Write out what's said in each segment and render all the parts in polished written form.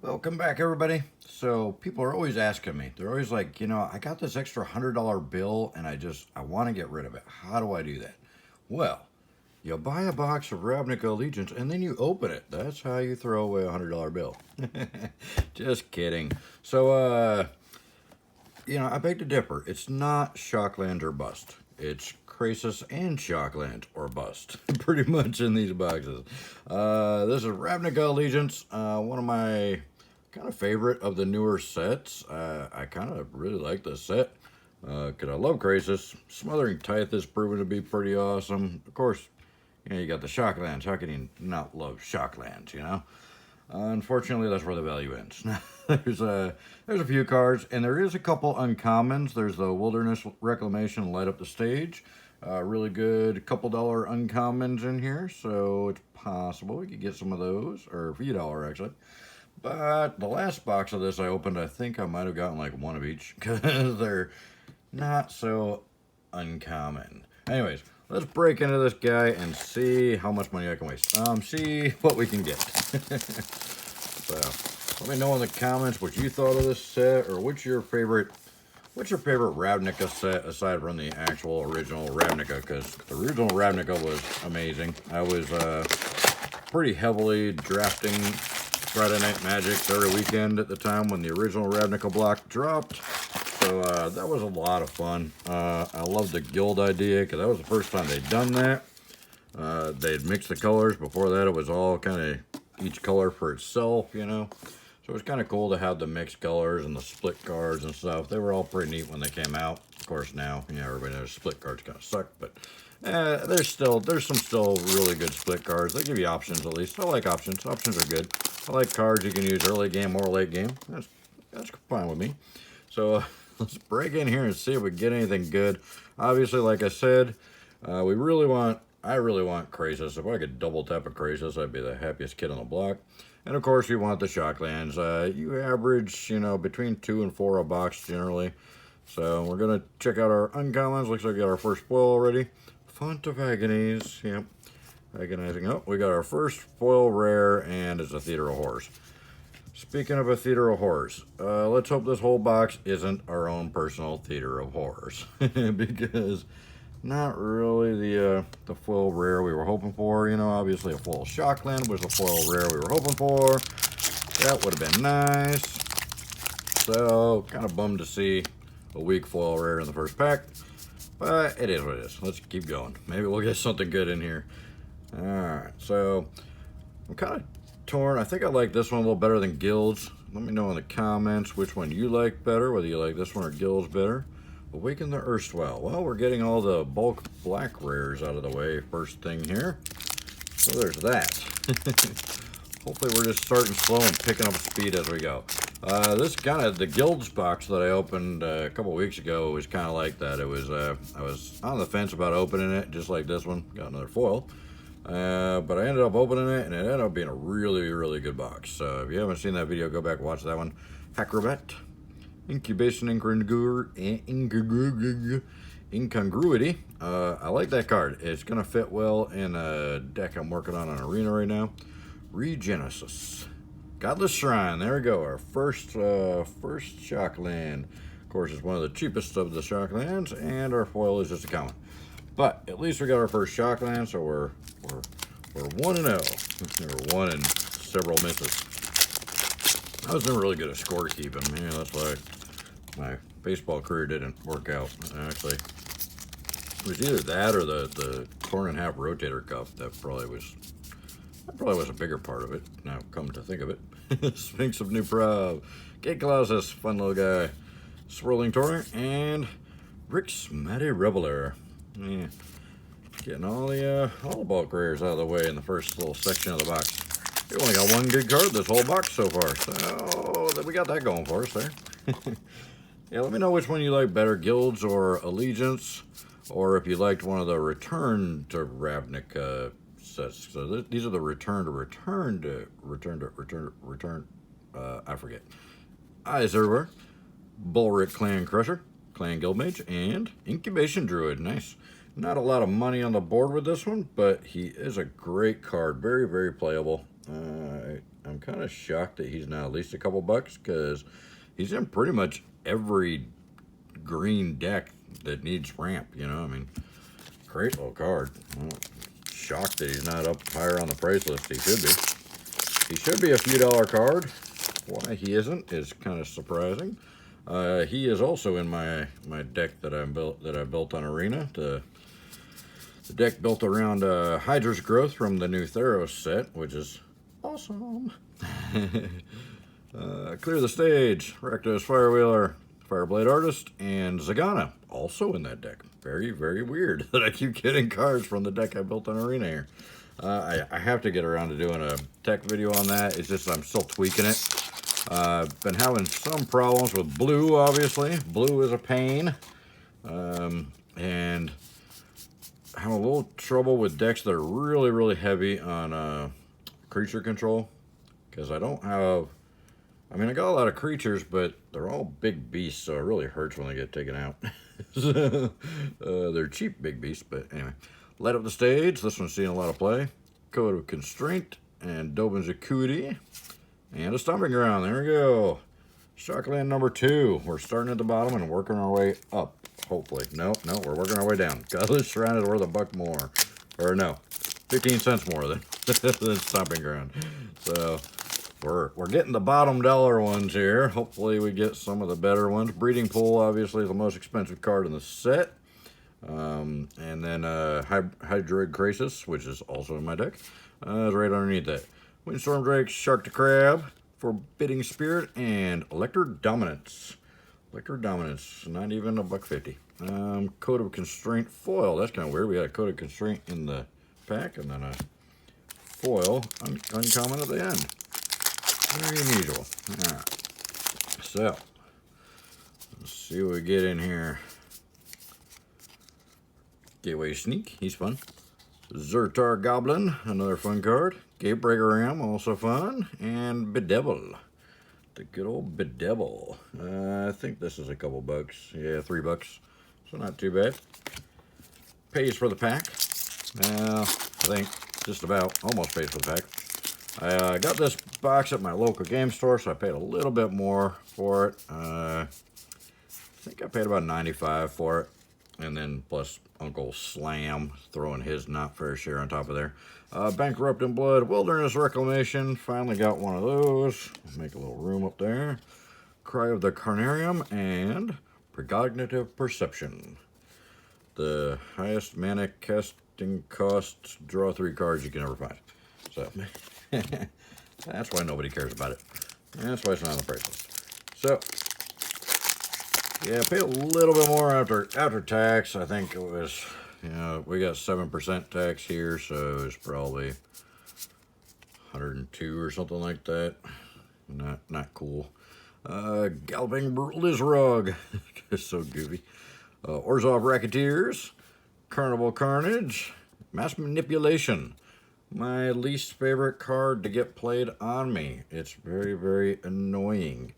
Welcome back, everybody. So people are always asking me, they're always like, I got this extra $100 bill and I want to get rid of it. How do I do that? Well, you buy a box of Ravnica Allegiance and then you open it. That's how you throw away a $100 bill. Just kidding. So, I beg to differ. It's not shocklands or bust. It's Crisis and shocklands or bust. Pretty much in these boxes. This is Ravnica Allegiance. One of my kind of favorite of the newer sets. I kind of really like this set. Because I love Crisis. Smothering Tithe has proven to be pretty awesome. Of course, you got the shocklands. How can you not love shocklands, Unfortunately, that's where the value ends. there's a few cards, and there is a couple uncommons. There's the Wilderness Reclamation Light Up the Stage. Really good couple dollar uncommons in here, so it's possible we could get some of those, or a few dollar actually. But the last box of this I opened, I think I might have gotten like one of each, because they're not so uncommon. Anyways, let's break into this guy and see how much money I can waste. See what we can get. So, let me know in the comments what you thought of this set, or what's your favorite Ravnica set aside from the actual original Ravnica, because the original Ravnica was amazing. I was pretty heavily drafting Friday Night Magics every weekend at the time when the original Ravnica block dropped. So that was a lot of fun. I love the guild idea because that was the first time they'd done that. They'd mixed the colors. Before that, it was all kind of each color for itself, So it was kind of cool to have the mixed colors and the split cards and stuff. They were all pretty neat when they came out. Of course, now, everybody knows split cards kind of suck, but there's some still really good split cards. They give you options at least. I like options. Options are good. I like cards you can use early game or late game. That's fine with me. So let's break in here and see if we get anything good. Obviously, like I said, I really want Crisis. If I could double tap a Crisis, I'd be the happiest kid on the block. And of course, you want the shocklands. You average, between 2 and 4 a box generally. So we're gonna check out our uncommons. Looks like we got our first foil already. Font of Agonies. Yep. Agonizing. Oh, we got our first foil rare, and it's a Theater of Horrors. Speaking of a Theater of Horrors, let's hope this whole box isn't our own personal Theater of Horrors. Because not really the foil rare we were hoping for. Obviously a foil shockland was the foil rare we were hoping for. That would have been nice. So, kind of bummed to see a weak foil rare in the first pack. But it is what it is. Let's keep going. Maybe we'll get something good in here. Alright, so I'm kind of torn. I think I like this one a little better than Guilds. Let me know in the comments which one you like better, whether you like this one or Guilds better. Awaken the Erstwhile. Well, we're getting all the bulk black rares out of the way first thing here. So there's that. Hopefully we're just starting slow and picking up speed as we go. This kind of, the Guilds box that I opened a couple weeks ago was kind of like that. It was, I was on the fence about opening it, just like this one. Got another foil. But I ended up opening it, and it ended up being a really, really good box. So if you haven't seen that video, go back and watch that one. Acrobat. Incubation Incongruity. I like that card. It's going to fit well in a deck I'm working on Arena right now. Regenesis. Godless Shrine. There we go. Our first shockland. Of course, it's one of the cheapest of the shocklands, and our foil is just a common. But at least we got our first shockland, so we're 1-0. Or 1 and several misses. I was never really good at scorekeeping. Yeah, that's why my baseball career didn't work out. Actually, it was either that or the torn in half rotator cuff that probably was a bigger part of it. Now, come to think of it, Sphinx of New Prob, Gate Colossus, fun little guy, Swirling Torrent, and Rick's Matty Reveler. Yeah, getting all the bulk rares out of the way in the first little section of the box. We only got one good card this whole box so far, so we got that going for us there. Yeah, let me know which one you like better, Guilds or Allegiance, or if you liked one of the Return to Ravnica sets. So these are the return. I forget. Eyes Everywhere, Bullrick Clan Crusher, Clan Guildmage, and Incubation Druid. Nice. Not a lot of money on the board with this one, but he is a great card. Very, very playable. I'm kind of shocked that he's not at least a couple bucks, because he's in pretty much every green deck that needs ramp, you know. I mean, great little card. I'm shocked that he's not up higher on the price list. He should be. He should be a few dollar card. Why he isn't is kind of surprising. He is also in my deck that I built on Arena. The deck built around Hydra's Growth from the new Theros set, which is awesome. Clear the Stage, Rakdos Firewheeler, Fireblade Artist, and Zagana, also in that deck. Very, very weird that I keep getting cards from the deck I built on Arena here. I have to get around to doing a tech video on that. It's just I'm still tweaking it. Been having some problems with blue, obviously. Blue is a pain. And having a little trouble with decks that are really, really heavy on creature control. Because I don't have... I mean, I got a lot of creatures, but they're all big beasts, so it really hurts when they get taken out. They're cheap big beasts, but anyway. Light Up the Stage. This one's seeing a lot of play. Code of Constraint and Dobin's Acuity. And a Stomping Ground. There we go. Shockland number 2. We're starting at the bottom and working our way up, hopefully. No, we're working our way down. Godless Shrine is worth $1 more. Or no, 15 cents more than Stomping Ground. So we're getting the bottom dollar ones here. Hopefully we get some of the better ones. Breeding Pool, obviously, the most expensive card in the set. And then Hydroid Crisis, which is also in my deck, is right underneath that. Windstorm Drake, Shark to Crab, Forbidding Spirit, and Elector Dominance. Elector Dominance, not even $1.50. Code of Constraint foil. That's kind of weird. We got a Code of Constraint in the pack, and then a foil uncommon at the end. Very unusual. All right. So, let's see what we get in here. Gateway Sneak, he's fun. Zertar Goblin, another fun card. Gatebreaker Ram, also fun. And Bedevil, the good old Bedevil. I think this is a couple bucks. Yeah, $3. So not too bad. Pays for the pack. I think just about almost pays for the pack. I got this box at my local game store, so I paid a little bit more for it. I think I paid about $95 for it. And then plus Uncle Slam throwing his not fair share on top of there. Bankrupt in Blood, Wilderness Reclamation. Finally got one of those. Make a little room up there. Cry of the Carnarium and Precognitive Perception. The highest mana casting cost, draw 3 cards you can ever find. So that's why nobody cares about it. That's why it's not on the price list. So yeah, pay a little bit more after tax. I think it was, you know, we got 7% tax here, so it was probably 102 or something like that. Not cool. Galloping Lizrog, just so goofy. Orzhov Racketeers, Carnival Carnage, Mass Manipulation. My least favorite card to get played on me. It's very, very annoying.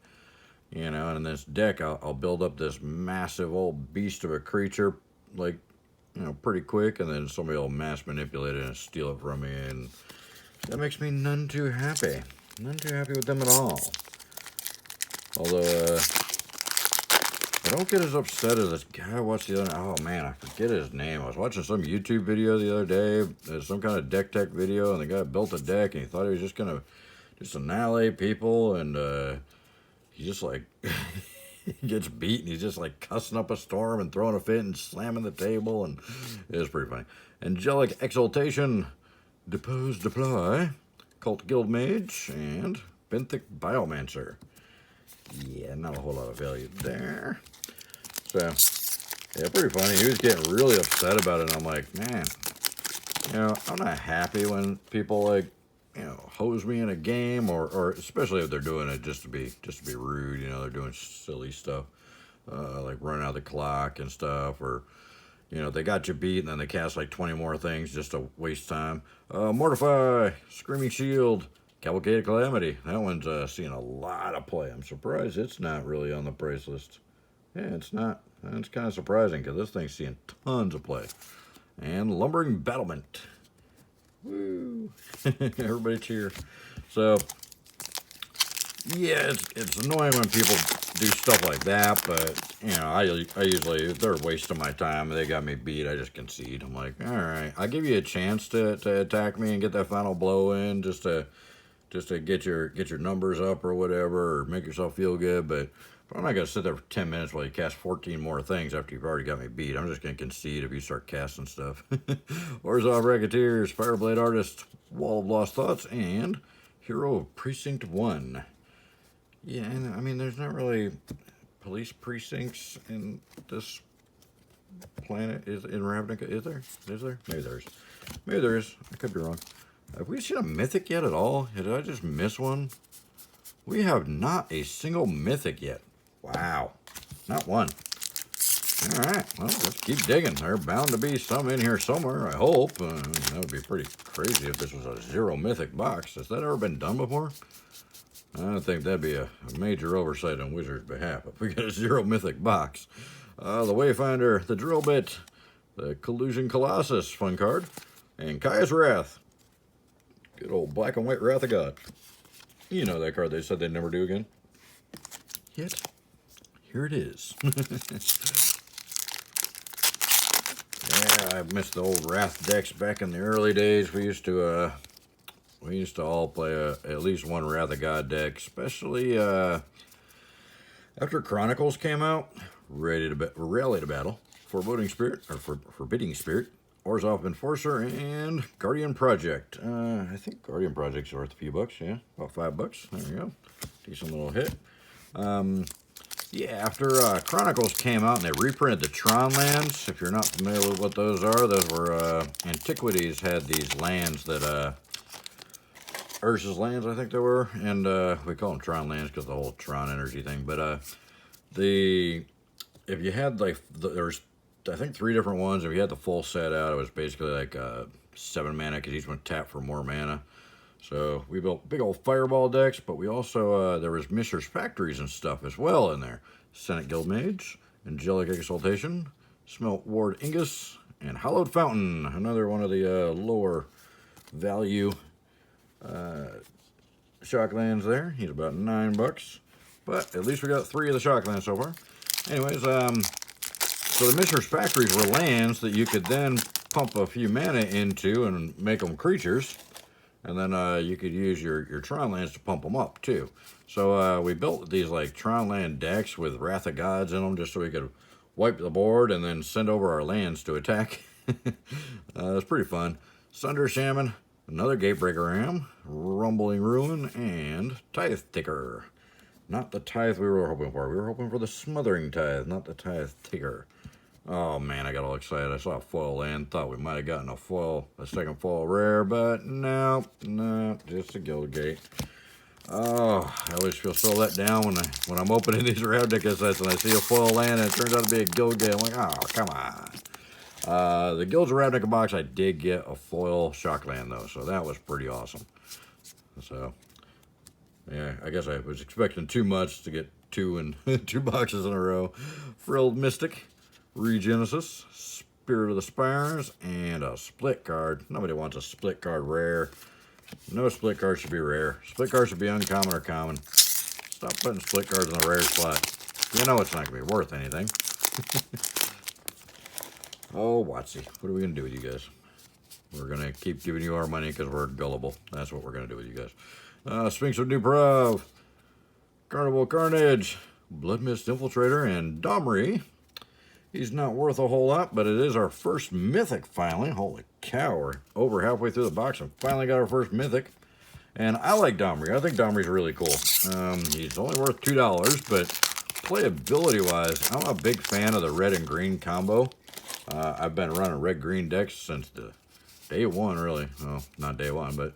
You know, and in this deck, I'll build up this massive old beast of a creature, like, you know, pretty quick, and then somebody will mass manipulate it and steal it from me, and that makes me none too happy. None too happy with them at all. Although, I don't get as upset as this guy I watched the other night. Oh, man, I forget his name. I was watching some YouTube video the other day, some kind of deck tech video, and the guy built a deck, and he thought he was just going to just annihilate people, and, he just like he gets beat and he's just like cussing up a storm and throwing a fit and slamming the table, and it was pretty funny. Angelic Exaltation, Depose Deploy, Cult Guild Mage, and Benthic Biomancer. Yeah, not a whole lot of value there. So yeah, pretty funny. He was getting really upset about it, and I'm like, man, you know, I'm not happy when people like, you know, hose me in a game, or especially if they're doing it just to be rude. You know, they're doing silly stuff, like running out the clock and stuff, or, you know, they got you beat and then they cast like 20 more things just to waste time. Mortify, Screaming Shield, Cavalcade of Calamity. That one's seeing a lot of play. I'm surprised it's not really on the price list. Yeah, it's not. It's kind of surprising because this thing's seeing tons of play. And Lumbering Battlement. Woo! Everybody cheer. So, yeah, it's annoying when people do stuff like that, but, you know, I usually, they're wasting my time. They got me beat. I just concede. I'm like, all right, I'll give you a chance to attack me and get that final blow in just to get your numbers up or whatever, or make yourself feel good, but I'm not going to sit there for 10 minutes while you cast 14 more things after you've already got me beat. I'm just going to concede if you start casting stuff. Orzhov Racketeers, Fireblade Artist, Wall of Lost Thoughts, and Hero of Precinct 1. Yeah, and I mean, there's not really police precincts in this planet. Is in Ravnica? Is there? Is there? Maybe there is. Maybe there is. I could be wrong. Have we seen a mythic yet at all? Did I just miss one? We have not a single mythic yet. Wow. Not one. All right. Well, let's keep digging. There's bound to be some in here somewhere, I hope. That would be pretty crazy if this was a 0 mythic box. Has that ever been done before? I don't think that'd be a major oversight on Wizards' behalf if we get a 0 mythic box. The Wayfinder, the Drill Bit, the Collusion Colossus, fun card, and Kaya's Wrath. Good old black and white Wrath of God. You know that card they said they'd never do again. Yet, here it is. Yeah, I missed the old Wrath decks back in the early days. We used to all play at least one Wrath of God deck, especially after Chronicles came out. Rally to Battle, Foreboding Spirit, or Forbidding Spirit, Orzhov Enforcer, and Guardian Project. I think Guardian Project's worth a few bucks, yeah, about $5. There you go, decent little hit. Yeah, after Chronicles came out and they reprinted the Tron lands, if you're not familiar with what those were Antiquities had these lands that, Urza's lands, I think they were, and we call them Tron lands because of the whole Tron energy thing, but if you had, like, there's, I think, 3 different ones. If you had the full set out, it was basically like 7 mana, because each one tapped for more mana. So we built big old fireball decks, but we also, there was Mishra's Factories and stuff as well in there. Senate Guildmage, Angelic Exaltation, Smelt Ward Ingus, and Hallowed Fountain, another one of the lower value shocklands there. He's about $9, but at least we got 3 of the shocklands so far. Anyways, so the Mishra's Factories were lands that you could then pump a few mana into and make them creatures, and then you could use your Tron lands to pump them up too. So we built these like Tron land decks with Wrath of Gods in them just so we could wipe the board and then send over our lands to attack. It's pretty fun. Sunder Shaman, another Gatebreaker Ram, Rumbling Ruin, and Tithe Ticker. Not the Tithe we were hoping for. We were hoping for the Smothering Tithe, not the Tithe Ticker. Oh man, I got all excited. I saw a foil land, thought we might have gotten a second foil rare, but no, just a Guildgate. Oh, I always feel so let down when I'm opening these Ravnica sets and I see a foil land and it turns out to be a Guildgate. I'm like, oh, come on. The Guilds of Ravnica box, I did get a foil shockland though, so that was pretty awesome. So, yeah, I guess I was expecting too much to get 2 boxes in a row. Frilled Mystic, Regenesis, Spirit of the Spires, and a split card. Nobody wants a split card rare. No split card should be rare. Split cards should be uncommon or common. Stop putting split cards in the rare slot. You know it's not going to be worth anything. Oh, Watsy, what are we going to do with you guys? We're going to keep giving you our money because we're gullible. That's what we're going to do with you guys. Sphinx of Duprov, Carnival Carnage, Blood Mist Infiltrator, and Domri. He's not worth a whole lot, but it is our first mythic finally. Holy cow, we're over halfway through the box and finally got our first mythic. And I like Domri. I think Domri's really cool. He's only worth $2, but playability-wise, I'm a big fan of the red and green combo. I've been running red-green decks since the day 1, really. Well, not day 1, but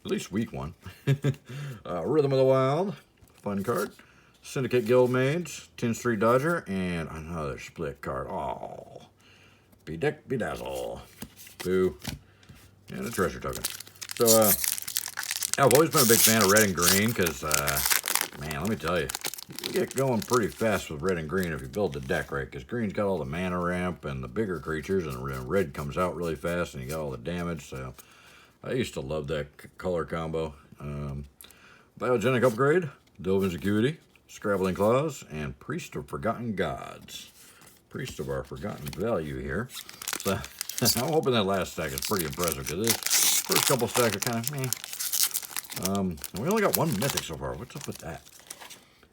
at least week 1. Rhythm of the Wild, fun card. Syndicate Guildmage, 10th Street Dodger, and another split card. Oh, Bedazzle. Boo. And a treasure token. So, I've always been a big fan of red and green because, man, let me tell you, you get going pretty fast with red and green if you build the deck right, because green's got all the mana ramp and the bigger creatures, and red comes out really fast and you got all the damage, so I used to love that color combo. Biogenic Upgrade, Dovin's Acuity, Scrabbling Claws, and Priest of Forgotten Gods. Priest of our forgotten value here. So I'm hoping that last stack is pretty impressive, because this first couple stacks are kind of meh. We only got one Mythic so far. What's up with that?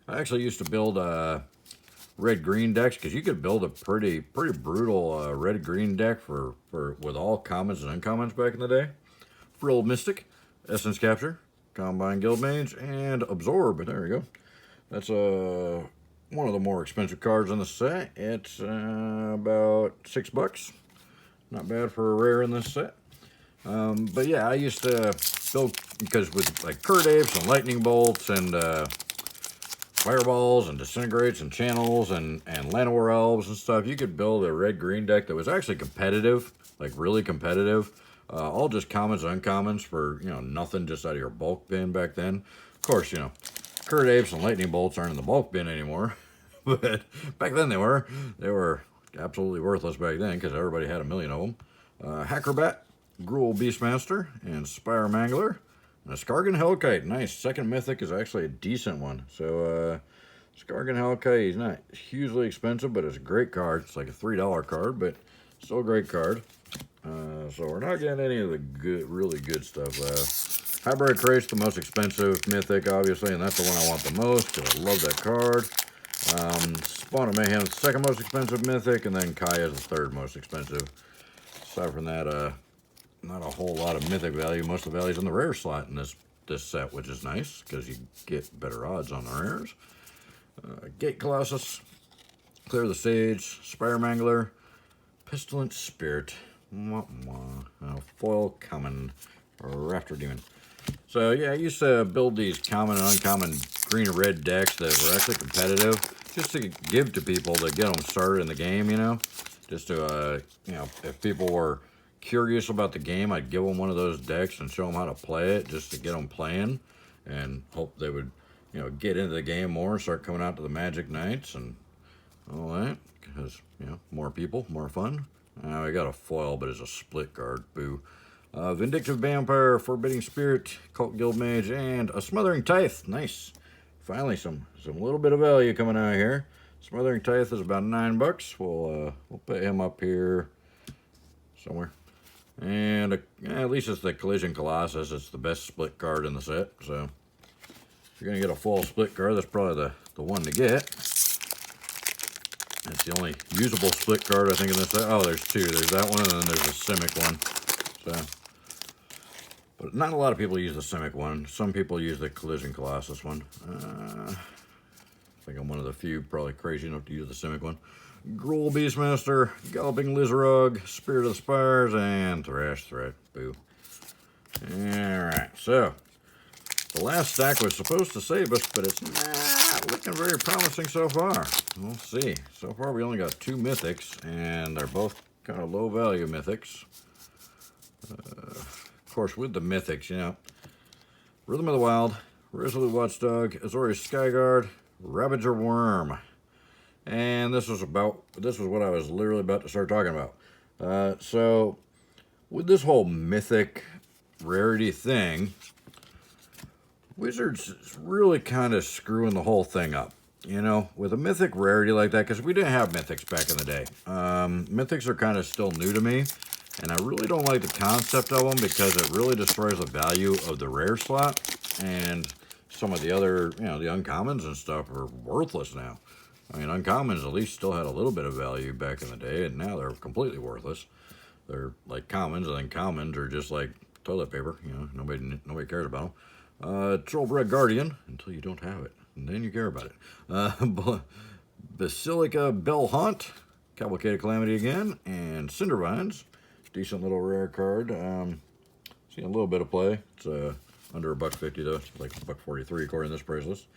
I actually used to build red-green decks, because you could build a pretty brutal red-green deck with all commons and uncommons back in the day. Frill Mystic, Essence Capture, Combine Guildmage, and Absorb. There we go. That's one of the more expensive cards in the set. It's about $6. Not bad for a rare in this set. But yeah, I used to build, because with like Curd Apes and Lightning Bolts and Fireballs and Disintegrates and Channels and Llanowar Elves and stuff, you could build a red-green deck that was actually competitive, like really competitive. All just commons and uncommons for, nothing just out of your bulk bin back then. Of course, Curd Apes and Lightning Bolts aren't in the bulk bin anymore. But back then they were. They were absolutely worthless back then, because everybody had a million of them. Hackerbat, Gruul Beastmaster, and Spire Mangler. And a Skargan Hellkite. Nice. Second Mythic is actually a decent one. So, Skargan Hellkite, he's not hugely expensive, but it's a great card. It's like a $3 card, but still a great card. So we're not getting any of the really good stuff. Hybrid Crate's the most expensive Mythic, obviously, and that's the one I want the most, because I love that card. Spawn of Mayhem, the second most expensive Mythic, and then Kaya is the third most expensive. Aside from that, not a whole lot of Mythic value. Most of the value's in the rare slot in this set, which is nice, because you get better odds on the rares. Gate Colossus, Clear the Sage, Spire Mangler, Pestilent Spirit, Foil Common, Raptor Demon. So yeah, I used to build these common and uncommon green and red decks that were actually competitive, just to give to people to get them started in the game, just to, if people were curious about the game, I'd give them one of those decks and show them how to play it, just to get them playing, and hope they would, get into the game more and start coming out to the Magic Nights and all that, because, more people, more fun. I got a foil, but it's a split card, boo. Vindictive Vampire, Forbidding Spirit, Cult Guildmage, and a Smothering Tithe. Nice. Finally, some little bit of value coming out here. Smothering Tithe is about $9. We'll put him up here somewhere. And at least it's the Collision Colossus. It's the best split card in the set. So if you're gonna get a full split card, that's probably the one to get. That's the only usable split card I think in this set. Oh, there's two. There's that one, and then there's a Simic one. So, but not a lot of people use the Simic one. Some people use the Collision Colossus one. I think I'm one of the few probably crazy enough to use the Simic one. Gruul Beastmaster, Galloping Lizarog, Spirit of the Spires, and Thrash Threat. Boo. Alright, so the last stack was supposed to save us, but it's not looking very promising so far. We'll see. So far we only got two Mythics, and they're both kind of low value Mythics. Of course, with the Mythics, Rhythm of the Wild, Resolute Watchdog, Azorius Skyguard, Ravager Worm. And this was what I was literally about to start talking about. So, with this whole Mythic rarity thing, Wizards is really kind of screwing the whole thing up. With a Mythic rarity like that, because we didn't have Mythics back in the day. Mythics are kind of still new to me. And I really don't like the concept of them, because it really destroys the value of the rare slot. And some of the other, the uncommons and stuff are worthless now. I mean, uncommons at least still had a little bit of value back in the day, and now they're completely worthless. They're like commons, and then commons are just like toilet paper. Nobody cares about them. Trollbred Guardian, until you don't have it, and then you care about it. Basilica Bell Haunt, Cavalcade of Calamity again, and Cindervines. Decent little rare card. Seeing a little bit of play. It's under $1.50 though. It's like $1.43 according to this price list.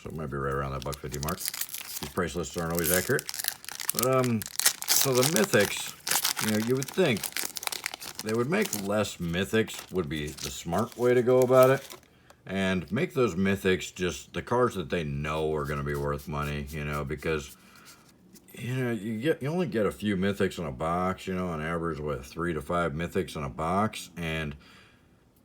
So it might be right around that $1.50 mark. These price lists aren't always accurate. But so the Mythics, you would think they would make less Mythics would be the smart way to go about it. And make those Mythics just the cards that they know are going to be worth money, because you only get a few Mythics in a box, on average, 3 to 5 Mythics in a box, and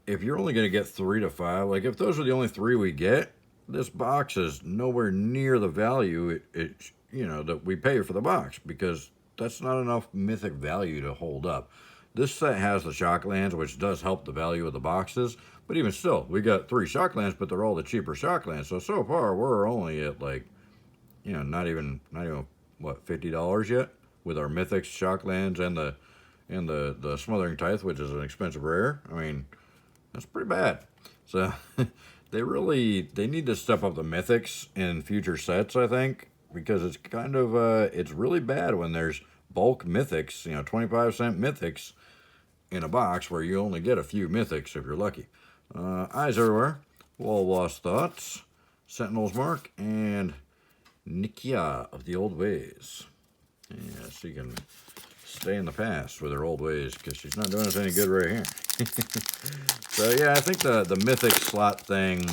if you're only going to get 3 to 5, like if those are the only 3 we get, this box is nowhere near the value that we pay for the box, because that's not enough mythic value to hold up. This set has the shocklands, which does help the value of the boxes, but even still, we got 3 shocklands, but they're all the cheaper shocklands. So far we're only at like, not even what, $50 yet with our mythics, shocklands, and the smothering tithe, which is an expensive rare. I mean, that's pretty bad. So they need to step up the mythics in future sets, I think, because it's kind of it's really bad when there's bulk mythics, 25-cent mythics in a box where you only get a few mythics if you're lucky. Eyes Everywhere, Wall Lost Thoughts, Sentinel's Mark, and Nikia of the Old Ways. Yeah, so you can stay in the past with her old ways, because she's not doing us any good right here. So yeah, I think the mythic slot thing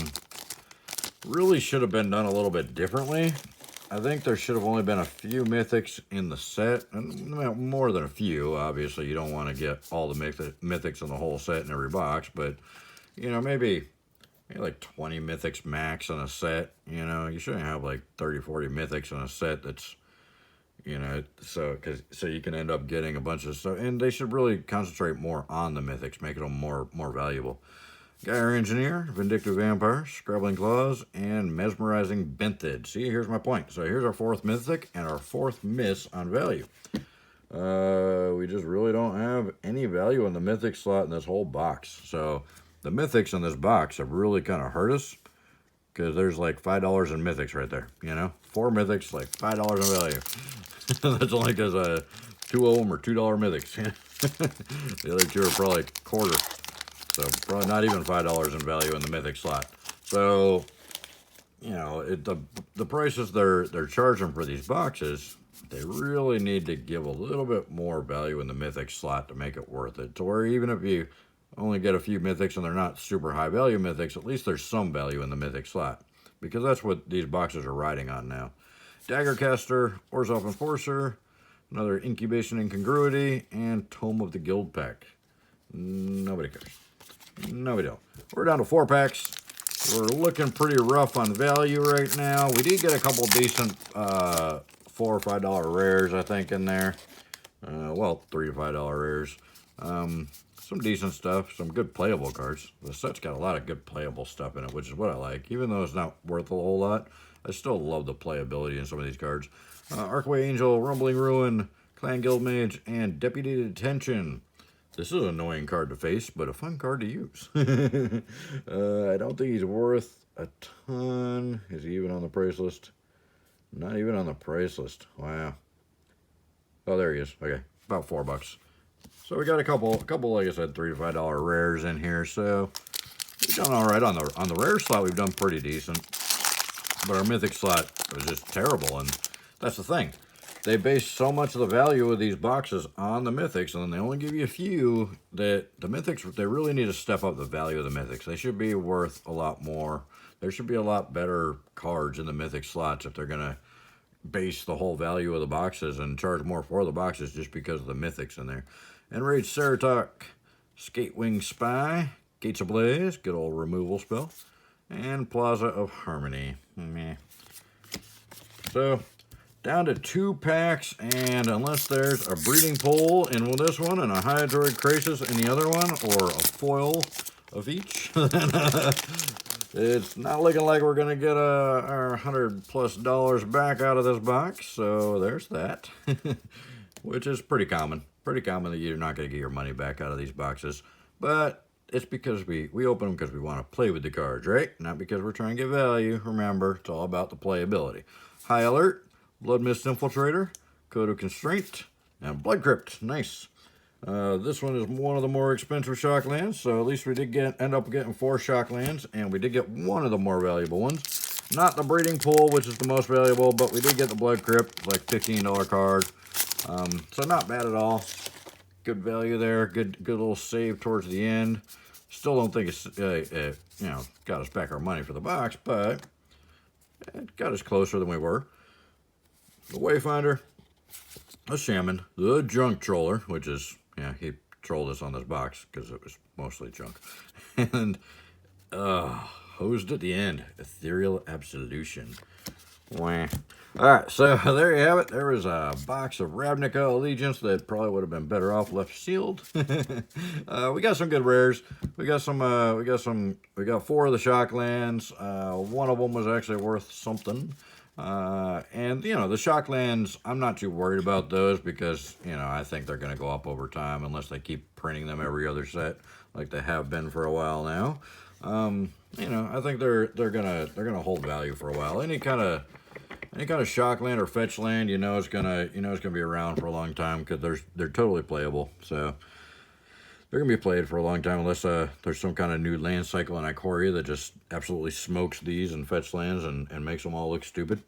really should have been done a little bit differently. I think there should have only been a few mythics in the set, and more than a few. Obviously, you don't want to get all the mythics in the whole set in every box, but maybe like 20 mythics max in a set. You shouldn't have like 30-40 mythics in a set. That's so you can end up getting a bunch of stuff, and they should really concentrate more on the mythics, making them more valuable. Gyre Engineer, Vindictive Vampire, Scrabbling Claws, and Mesmerizing Benthid. See, here's my point. So here's our 4th mythic and our 4th miss on value. We just really don't have any value in the mythic slot in this whole box. So the mythics in this box have really kind of hurt us, because there's like $5 in mythics right there. 4 mythics, like $5 in value. That's only because 2 of them are $2 mythics. The other 2 are probably like a quarter. So probably not even $5 in value in the mythic slot. So, the prices they're charging for these boxes, they really need to give a little bit more value in the mythic slot to make it worth it. To where even if you only get a few mythics and they're not super high value mythics, at least there's some value in the mythic slot, because that's what these boxes are riding on now. Daggercaster, Orzhov Enforcer, another Incubation Incongruity, and Tome of the Guild Pack. Nobody cares. Nobody else. We're down to 4 packs. We're looking pretty rough on value right now. We did get a couple decent $4 or $5 rares, I think, in there. Well, $3 to $5 rares. Some decent stuff, some good playable cards. The set's got a lot of good playable stuff in it, which is what I like. Even though it's not worth a whole lot, I still love the playability in some of these cards. Archway Angel, Rumbling Ruin, Clan Guild Mage, and Deputy Detention. This is an annoying card to face, but a fun card to use. I don't think he's worth a ton. Is he even on the price list? Not even on the price list. Wow. Oh, there he is. Okay, about $4. So we got a couple, like I said, $3 to $5 rares in here. So we've done all right on the rare slot. We've done pretty decent, but our mythic slot was just terrible. And that's the thing. They base so much of the value of these boxes on the mythics, and then they only give you a few. That the mythics, they really need to step up the value of the mythics. They should be worth a lot more. There should be a lot better cards in the mythic slots if they're gonna base the whole value of the boxes and charge more for the boxes just because of the mythics in there. Enraged Ceratok, Skatewing Spy, Gates Ablaze, good old removal spell, and Plaza of Harmony. Meh. So down to 2 packs, and unless there's a breeding pole in this one and a Hydroid Crisis in the other one, or a foil of each, it's not looking like we're gonna get our $100+ back out of this box. So there's that. Which is pretty common. Pretty common that you're not going to get your money back out of these boxes. But it's because we open them because we want to play with the cards, right? Not because we're trying to get value. Remember, it's all about the playability. High Alert, Blood Mist Infiltrator, Code of Constraint, and Blood Crypt. Nice. This one is one of the more expensive shocklands, so at least we did end up getting 4 shocklands, and we did get one of the more valuable ones. Not the Breeding Pool, which is the most valuable, but we did get the Blood Crypt, like $15 card. So not bad at all. Good value there. Good little save towards the end. Still don't think it's got us back our money for the box, but it got us closer than we were. The Wayfinder, a Shaman, the Junk Troller, which is he control this on this box because it was mostly junk. And hosed at the end. Ethereal Absolution. Wah. Alright, so there you have it. There was a box of Ravnica Allegiance that probably would have been better off left sealed. We got some good rares. We got 4 of the shocklands. One of them was actually worth something. And you know, the shocklands, I'm not too worried about those because, you know, I think they're going to go up over time unless they keep printing them every other set like they have been for a while now. You know, I think they're gonna hold value for a while. Any kind of shockland or fetch land, you know, it's gonna be around for a long time because they're totally playable. So they're gonna be played for a long time unless there's some kind of new land cycle in Ikoria that just absolutely smokes these and fetch lands and makes them all look stupid,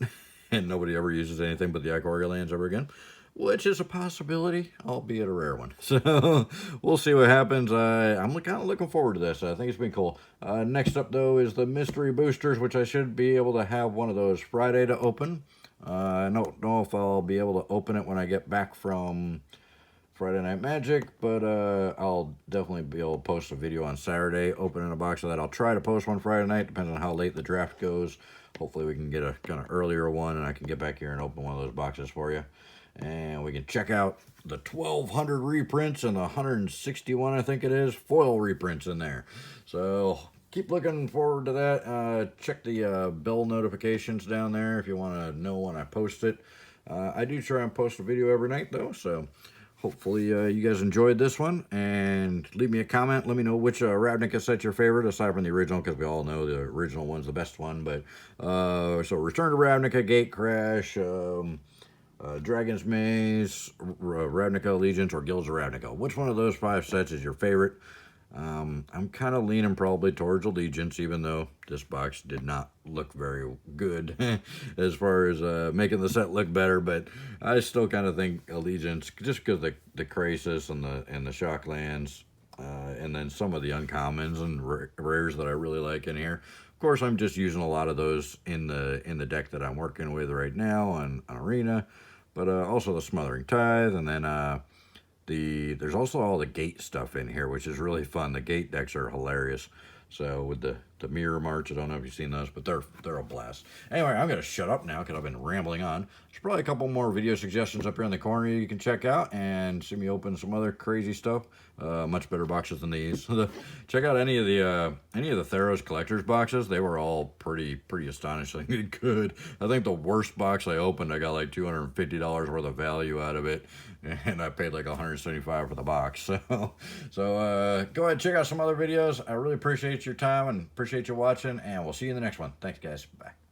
and nobody ever uses anything but the Ikoria lands ever again. Which is a possibility, albeit a rare one. So we'll see what happens. I'm kind of looking forward to this. I think it's been cool. Next up, though, is the mystery boosters, which I should be able to have one of those Friday to open. I don't know if I'll be able to open it when I get back from Friday Night Magic, but I'll definitely be able to post a video on Saturday opening a box of that. I'll try to post one Friday night, depends on how late the draft goes. Hopefully we can get a kind of earlier one, and I can get back here and open one of those boxes for you. And we can check out the 1,200 reprints and the 161, I think it is, foil reprints in there. So keep looking forward to that. Check the bell notifications down there if you want to know when I post it. I do try and post a video every night, though, so hopefully you guys enjoyed this one. And leave me a comment. Let me know which Ravnica set's your favorite, aside from the original, because we all know the original one's the best one. But so Return to Ravnica, Gate Crash, Dragon's Maze, Ravnica Allegiance, or Guilds of Ravnica. Which one of those 5 sets is your favorite? I'm kind of leaning probably towards Allegiance, even though this box did not look very good as far as making the set look better. But I still kind of think Allegiance, just because the Krasis and the Shocklands, and then some of the uncommons and rares that I really like in here. Of course, I'm just using a lot of those in the deck that I'm working with right now on Arena. But also the Smothering Tithe, and then there's also all the gate stuff in here, which is really fun. The gate decks are hilarious. So with the Mirror March, I don't know if you've seen those, but they're a blast. Anyway, I'm going to shut up now because I've been rambling on. There's probably a couple more video suggestions up here in the corner you can check out and see me open some other crazy stuff. Much better boxes than these. Check out any of the Theros collector's boxes. They were all pretty astonishingly good. I think the worst box I opened, I got like $250 worth of value out of it, and I paid like $175 for the box. So go ahead and check out some other videos. I really appreciate your time and appreciate you watching, and we'll see you in the next one. Thanks, guys. Bye.